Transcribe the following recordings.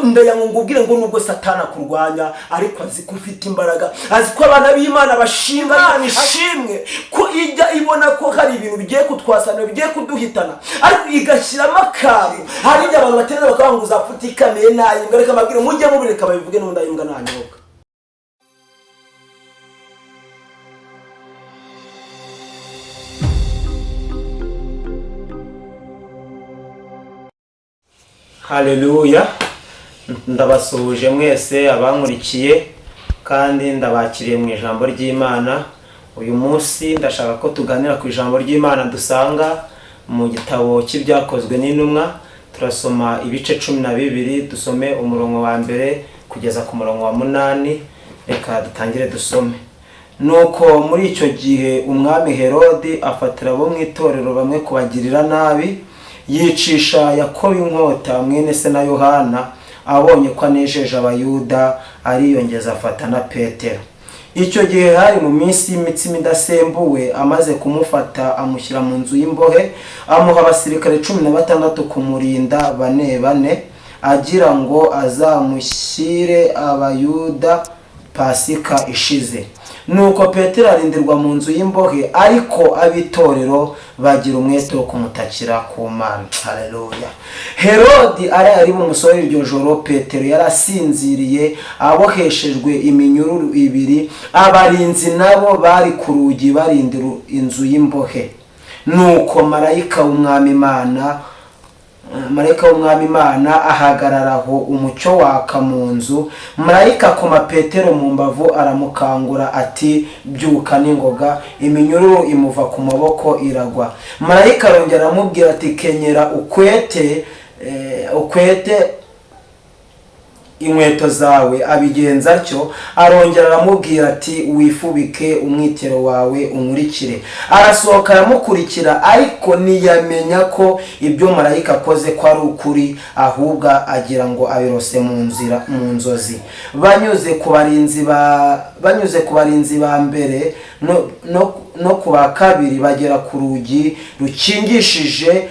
ndayango ngubwire ngo nubwo satana kurwanya ariko azi ko ufite imbaraga, azi ko abana b'Imana bashinga nishimwe ko ijya ibona ko hari ibintu bigiye kutwasana bigiye kuduhitana, ariko igashyiramo akabi. Hari igihe abantu batereza bakabanguza apfutikamiye nayo ngareka mabwire mujye mubireka babivuge n'undi ayimbwa nanyoka. Haleluya, ndabasuhuje mwese abankurikiye kandi ndabakiriye mu ijambo ry'Imana. Uyu munsi ndashaka ko tuganira ku ijambo ry'Imana dusanga mu gitabo cy'ibyakozwe n'intumwa. Turasoma ibice 12, dusome umurongo wa mbere kugeza ku murongo wa 8. Reka dutangire dusome. Nuko muri icyo gihe umwami Herode afatira abo mu itorero bamwe kubagirira nabi, yicisha Yakobo inkota mwene se na Yohana. Abonye ko anejeje abayuda ariyongeza afata na Petero. Icyo gihe hari mu minsi y'imitsima idasembuwe, amaze kumufata amushyira mu nzu y'imbohe, amuha abasirikare 16 kumurinda bane, agira ngo azamushyire abayuda Pasika ishize. Nuko Petero arindirwa mu nzu y'imbohe, ariko abitorero bagira umwete wo kumutakira ku Mana. Haleluya. Herode ari bumusore iryo joro Petero yarasinziriye aboheshejwe iminyururu 2, abarinzi nabo bari ku rugi barindira inzu y'imbohe. Nuko Marayika w'umwami Imana ahagararaho umucyo waka mu nzu. Marayika akoma Petero mu mbavu aramukangura ati byuka n'ingoga. Iminyururu imuva ku maboko iragwa. Marayika arongera aramubwira ati kenyera ukwete inkweto zawe. Abigenza atyo. Arongera aramubwira ati wifubike umwitero wawe unkurikire. Arasohoka aramukurikira, ariko ntiyamenya ko ibyo Marayika akoze ko ari ukuri, ahubwo agira ngo abirose mu nzozi. Banyuze ku barinzi ba mbere no ku ba kabiri bagera ku rugi rukingishije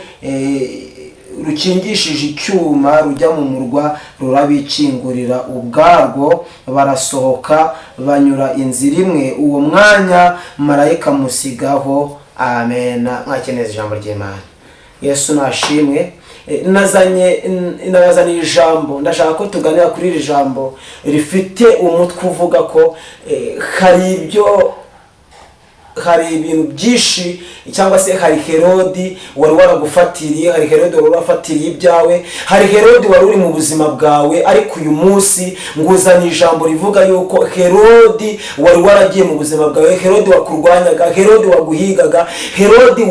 icyuma rujya mu murwa, rurabikingurira ubwarwo. Barasohoka banyura inzira imwe. Uwo mwanya Marayika musigaho. Amen. Mwakeneza ijambo ry'Imana. Yesu nashimwe. Nazanye ijambo, ndashaka ko tuganira kuri iri jambo rifite umutwe uvuga ko hari ibintu byinshi, cyangwa se hari Herode wari waragufatiriye, hari Herode wari wafatiriye ibyawe, hari Herode wari uri mu buzima bwawe. Ariko uyu munsi nguzana ijambo rivuga yuko Herode wari waragiye mu buzima bwawe, Herode wakurwanyaga, Herode waguhigaga, Herode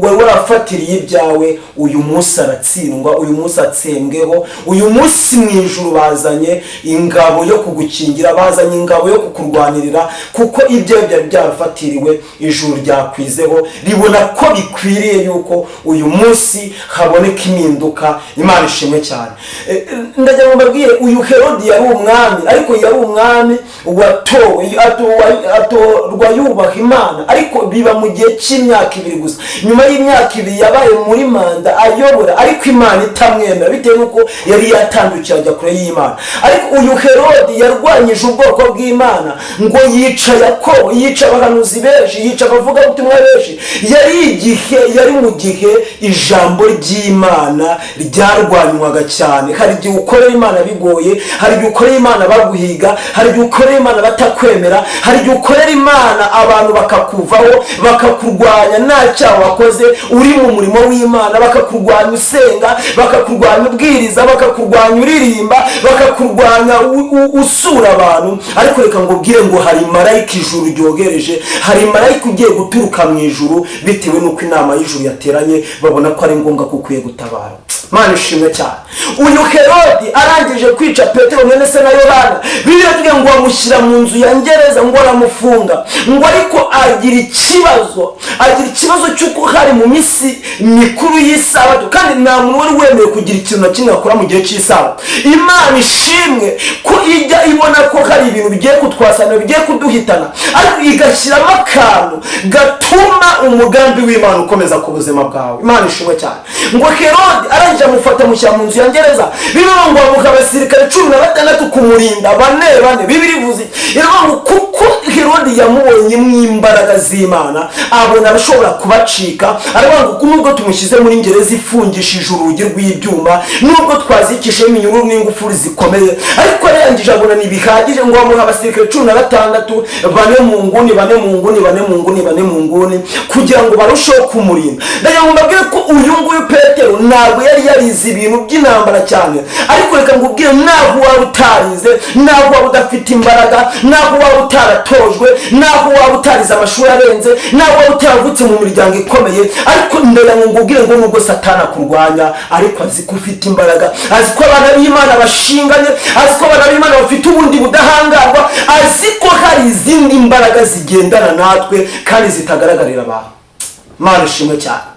wari warafatiriye ibyawe, uyu munsi aratsindwa, uyu munsi atsembweho. Uyu munsi mu ijuru bazanye ingabo yo kugukingira, bazanye ingabo yo kukurwanirira, kuko ibyo byari byarafatiriwe ijuru ryakwizeho ribona ko bikwiriye yuko uyu munsi haboneka impinduka. Imana ishimwe cyane. Ndagira ngo mbabwire, uyu Herode yari umwami, ariko yari umwami watowe, atorwa yubaha Imana, ariko biba mu gihe cy'imyaka 2 gusa. Nyuma y'imyaka 2 yabaye muri manda ayobora, ariko Imana itamwemera bitewe nuko yari yatandukira ajya kure y'Imana. Ariko uyu Herode yarwanyije ubwoko bw'Imana, ngo yica Yakobo, yica abahanuzi benshi, yica abavuga ubutumwa benshi. Yari mu gihe ijambo ry'Imana ryarwanywaga cyane. Hari igihe ukorera Imana bigoye, hari igihe ukorera Imana baguhiga, hari igihe ukorera Imana batakwemera, hari igihe ukorera Imana abantu bakakuvaho, bakakurwanya nta cyaha wakoze, uri mu murimo w'Imana, bakakurwanya usenga, bakakurwanya ubwiriza, bakakurwanya uririmba, bakakurwanya usura abantu. Ariko reka ngubwire ngo hari Marayika ijuru ryohereje, hari Marayika ugiye guturuka mu ijuru, bitewe nuko inama y'ijuru yateranye babona ko ari ngombwa ko ukwiye gutabara. Mana ishimwe cyane. Uyu Herode arangije kwica Petero mwene se na Yohana, Bibiliya ivuga ngo amushyira mu nzu ya gereza, ngo aramufunga. Ngo ariko agira ikibazo cy'uko hari mu minsi mikuru y'Isabato, kandi nta muntu wari wemewe kugira ikintu na kimwe akora mu gihe cy'Isabato. Imana ishimwe ko ijya ibona ko hari ibintu bigiye kutwasana bigiye kuduhitana, ariko igashyiramo akantu gatuma umugambi w'Imana ukomeza ku buzima bwawe. Imana ishimwe cyane. Ngo Herode arangije amufata mushyira mu nzu ya gereza, bivuga ngo amuha abasirikare kumurinda bane bibiri ivuze ngo kuko Herodi yamubonye imbaraga z'Imana abona arashobora kubacika, aravuga ngo nubwo tumushyize muri gereza ifungishije urugi rw'ibyuma, nubwo twazikishe iminyururu n'ingufuri zikomeye, ariko arangije abona ntibihagije ngo bamuha abasirikare 16 bane mu nguni kugira ngo barusheho kumurinda. Ndagira ngo mbabwire ko uyu nguyu Petero ntabwo yari yarize ibintu by'intambara cyane, ariko reka ngubwire ntabwo waba utarize, ntabwo waba udafite imbaraga, ntabwo waba utaratojwe, ntabwo waba utarize amashuri arenze, ntabwo waba utaravutse mu miryango ikomeye, ariko ndagira ngo ngubwire ngo nubwo Satani akurwanya ariko azi ko ufite imbaraga, azi ko abana b'Imana bashinganye, azi ko abana b'Imana bafite ubundi budahangarwa, azi ko hari izindi imbaraga zigendana natwe kandi zitagaragarira abantu. Mana ishimwe cyane.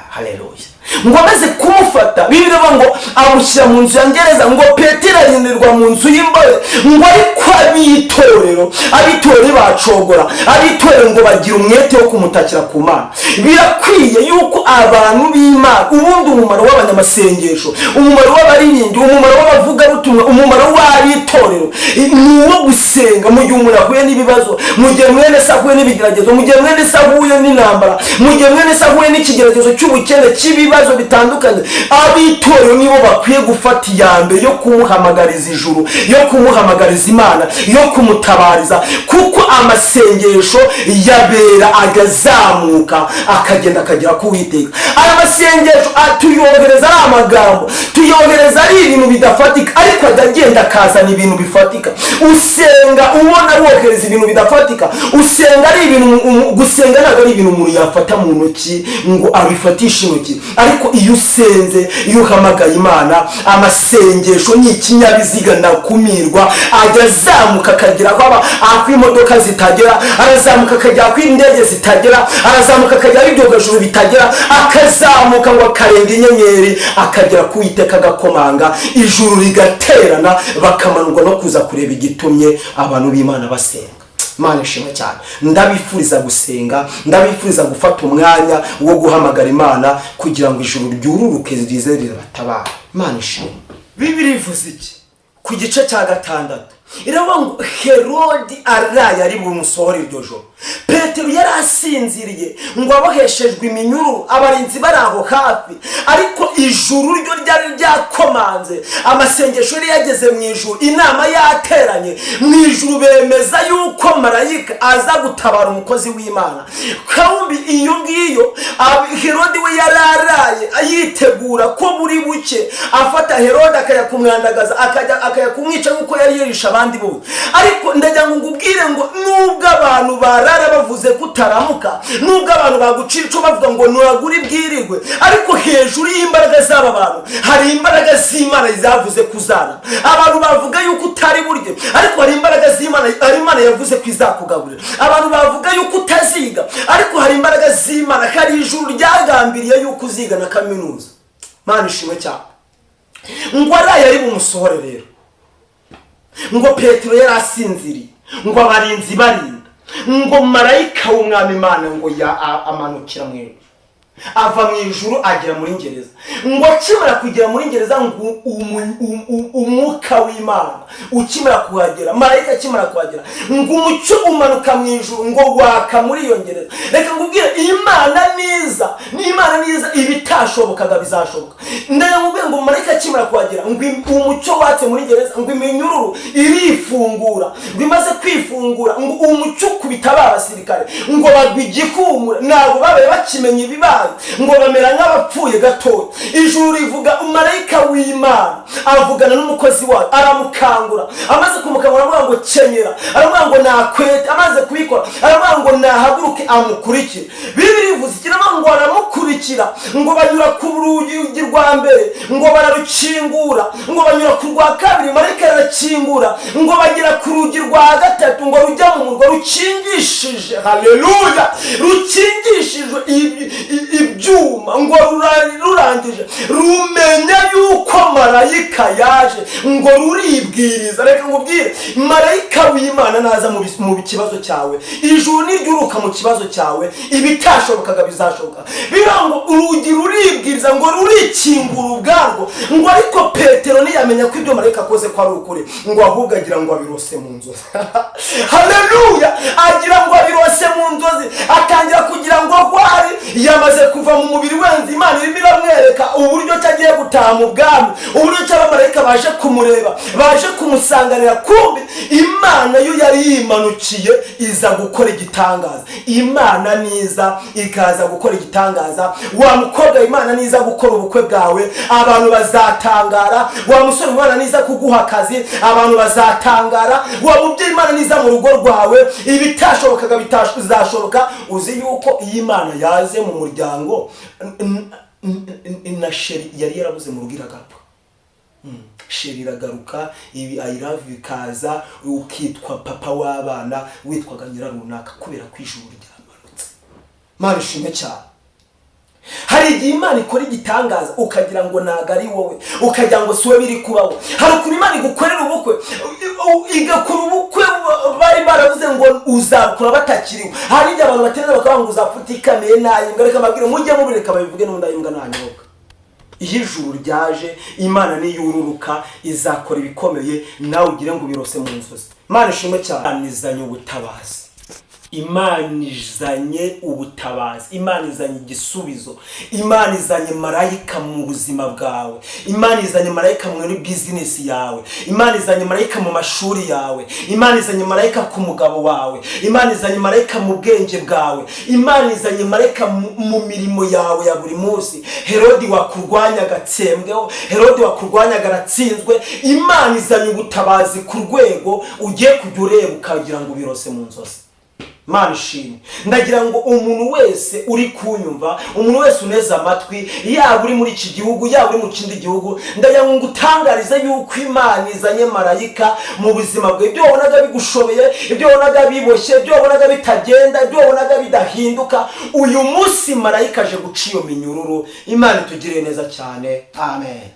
Haleluya. Ngo amaze kumufata bivuga ngo amushyira mu nzu ya gereza, ngo Petero arindirwa mu nzu y'imbohe, ngo ariko abitorero bacogora, abitorero ngo bagira umwete wo kumutakira ku Mana. Birakwiye yuko abantu b'Imana ubundi umumaro w'abanyamasengesho, umumaro w'abaririmbyi, umumaro w'abavugabutumwa, umumaro w'abitorero ni uwo gusenga mu gihe umuntu ahuye n'ibibazo, mu gihe mwene se ahuye n'ibigeragezo, mu gihe mwene se ahuye n'intambara, mu gihe mwene se ahuye n'ikigeragezo cy'ubukene cy'ibibazo bitandukanye. Abitorero nibo bakwiye gufata iyambere yo kumuhamagariza ijuru, yo kumuhamagariza Imana, yo kumutabariza, kuko amasengesho yabera agazamuka akagenda akagera ku Uwiteka. Aya masengesho tuyohereza ari amagambo, tuyohereza ari ibintu bidafatika, ariko agenda akazana ibintu bifatika. Usenga ubona wohereza ibintu bidafatika, usenga ari ibintu, gusenga ntabwo ari ibintu umuntu yafata mu ntoki ngo abifatishe intoki, ariko iyo usenze, iyo uhamagaye Imana, amasengesho ni ikinyabiziga nakumirwa, agazamuka akagera aho imodoka zitagera, arazamuka akagera aho indege zitagera, arazamuka akagera aho ibyogajuru bitagera, akazamuka ngo akarenga inyenyeri akagera ku Uwiteka agakomanga, ijuru rigaterana, bakamanurwa no kuza kureba igitumye abantu b'Imana basenga. Mana ishimwe cyane. Ndabifuriza gusenga, ndabifuriza gufata umwanya wo guhamagara Imana kugira ngo ijuru ryururuke rize rirabatabara. Mana ishimwe. Bibiri ivuze iki? Ku gice cya 6 iravuga ngo Herodi araye ari bumusohora iryo joro. Petero yari asinziriye ngo aboheshejwe iminyururu, abarinzi bari aho hafi, ariko ijuru ryo ryari ryakomanze, amasengesho yari yageze mu ijuru, inama yateranye mu ijuru, bemeza yuko Marayika aza gutabara umukozi w'Imana. Kandi iyo ngiyo Herodi we yari araye yitegura ko buri buke afata Herodi akajya kumwandagaza, akajya kumwica nk'uko yari yirisha abandi bose. Ariko ndagira ngo ngubwire ngo nubwo abantu barara bavuze kutaramuka, nubwo abantu bagucira ico bavuga ngo nuragura ibwirirwe, ariko hejuru y'imbaraga z'aba bantu hari imbaraga z'Imana zavuze kuzana. Abantu bavuga yuko utari burye, ariko hari imbaraga z'Imana, ari Imana yavuze ko izakugaburira. Abantu bavuga yuko utaziga, ariko hari imbaraga z'Imana, hari ijuru ryagambiriye yuko uziga na kaminuza. Mana ishimwe cyane. Ngo araye ari bumusohore rero, ngo Petero yari asinziriye, ngo abarinzi barinda, ngo Marayika w'Umwami Imana ngo amanukira mu ijuru, ava mu ijuru agera muri gereza. Ngo akimara kugera muri gereza, ngo umwuka w'Imana ukimara kuhagera, Marayika akimara kuhagera, ngo umucyo umanuka mu ijuru, ngo waka muri iyo gereza. Reka ngubwire, Imana niza ibitashobokaga bizashoboka. Ndayamubwiye ngo Marayika akimara kuhagera, ngo umucyo watse muri gereza, ngo iminyururu irifungura, ngo imaze kwifungura, ngo umucyo kubita abasirikare, ngo bagwa igihumure, ntabwo babaye bakimenya ibibaye, ngo bamera nk'abapfuye gatoya. Ijuru rivuga, Marayika w'Imana avugana n'umukozi wayo, aramukangura, amaze kumukangura aravuga ngo kenyera, aravuga ngo nakwete, amaze kubikora aravuga ngo nahaguruke amukurikire. Bibiri ivuze ikirama ngo aramukurikira, ngo banyura ku rugi rwa mbere, ngo bararukingura, ngo banyura ku rwa kabiri, Marayika arakingura, ngo bagera ku rugi rwa gatatu, ngo rujya mu murwa rukingishije, haleluya, rukingishije ibyuma, ngo rurangije rumenya yuko Marayika marayika yaje ngo ruribwiriza. Reka ngubwire, marayika w'Imana naza mu kibazo cyawe, ijuru niryuruka mu kibazo cyawe, ibitashobokaga bizashoboka. Birango urugi ruribwiriza ngo rurikingura ubwarwo, ngo ariko Petero ntiyamenya ko ibyo marayika akoze ko ari ukuri, ngo ahubwo agira ngo abirose mu nzozi. Haleluya! Agira ngo abirose mu nzozi, atangira kugira ngo ahwari yamaze kuva mu mubiri wenze. Imana irimo iramwereka uburyo cyagiye gutaha mu bwami, uburyo cy'abamarayika baje kumureba, baje kumusanganira. Kumbi Imana yo yari yimanukiye iza gukora igitangaza. Imana niza ikaza gukora igitangaza. Wa mukobwa, Imana niza gukora ubukwe bwawe, abantu bazatangara. Wa musore, Imana niza kuguha akazi, abantu bazatangara. Wa mubyeyi, Imana niza mu rugo rwawe, ibitashobokaga bizashoboka. Uzi yuko iyi Imana yaze mu muryango, na sheri yari yarabuze mu rugo iragapfa. Sheri iragaruka, ibi I love you kaza, ukitwa papa w'abana, witwaga nyirarunaka kubera ko ijuru ryamanutse. Mana ishimwe cyane. Hari igihe Imana ikora igitangaza ukagira ngo ntago ari wowe, ukagira ngo siwe biri kubaho. Hari ukuntu Imana igukorera ubukwe, igakora ubukwe bari baravuze ngo uzakura batakiriwe. Hari igihe abantu batereza bakavuga ngo uzapfutikamiye nayo, ngareka mabwire mujye mubireka babivuge n'undayimbwa ntanyoka. Iyo ijuru ryaje, Imana niyururuka izakora ibikomeye, nawe ugire ngo birose mu nzozi. Imana ishimwe cyane. Izanye ubutabazi, Imana izanye ubutabazi, Imana izanye igisubizo, Imana izanye marayika mu buzima bwawe, Imana izanye marayika muri business yawe, Imana izanye marayika mu mashuri yawe, Imana izanye marayika ku mugabo wawe, Imana izanye marayika mu bwenge bwawe, Imana izanye marayika mu mirimo yawe ya buri munsi. Herodi wakurwanya gatsembweho, Herodi wakurwanya garatsinzwe. Imana izanye ubutabazi ku rwego ugiye kujya ureba ukagira ngo birose mu nzozi. Mana ishimwe. Ndagira ngo umuntu wese uri kunyumva, umuntu wese uneza amatwi, yaba uri muri iki gihugu, yaba uri mu kindi gihugu, ndagira ngo ngutangarize yuko Imana izanye marayika mu buzima bwawe. Ibyo wabonaga bigushobeye, ibyo wabonaga biboshye, ibyo wabonaga bitagenda, ibyo wabonaga bidahinduka, uyu munsi marayika aje guca iyo minyururu. Imana itugirire neza cyane. Amen.